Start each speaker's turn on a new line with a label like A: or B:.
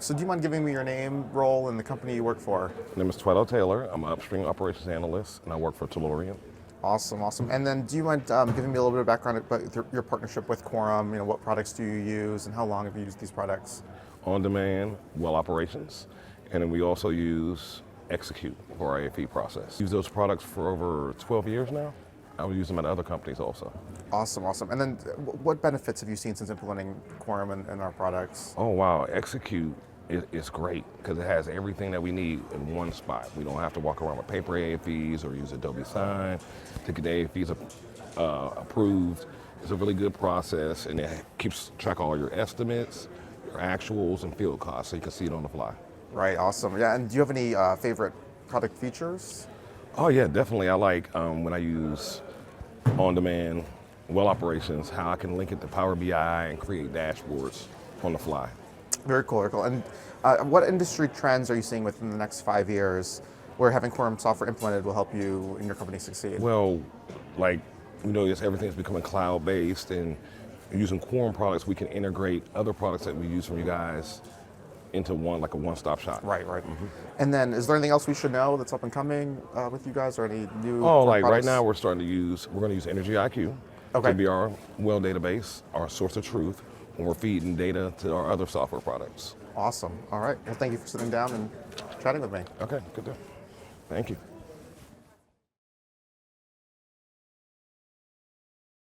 A: So do you mind giving me your name, role, and the company you work for?
B: My name is Twedo Taylor. I'm an upstream operations analyst, and I work for Tellurian.
A: Awesome, awesome. And then do you mind giving me a little bit of background about your partnership with Quorum? What products do you use, and how long have you used these products?
B: On Demand, well operations, and then we also use Execute for our AFE process. Use those products for over 12 years now. I would use them at other companies also.
A: Awesome, awesome. And then what benefits have you seen since implementing Quorum in our products?
B: Oh wow, Execute is great because it has everything that we need in one spot. We don't have to walk around with paper AFEs or use Adobe Sign to get the AFEs approved. It's a really good process, and it keeps track of all your estimates, your actuals, and field costs, so you can see it on the fly.
A: Right, awesome. Yeah, and do you have any favorite product features?
B: Oh yeah, definitely. I like when I use On Demand, well operations, how I can link it to Power BI and create dashboards on the fly.
A: Very cool, very cool. And what industry trends are you seeing within the next 5 years where having Quorum software implemented will help you and your company succeed?
B: Well, like, yes, everything's becoming cloud-based, and using Quorum products, we can integrate other products that we use from you guys into like a one-stop shop.
A: Right, right. Mm-hmm. And then is there anything else we should know that's up and coming with you guys, or any new
B: like
A: products?
B: right now we're going to use energyIQ to be our well database, our source of truth, when we're feeding data to our other software products.
A: Awesome. All right. Well, thank you for sitting down and chatting with me.
B: Okay, good deal. Thank you.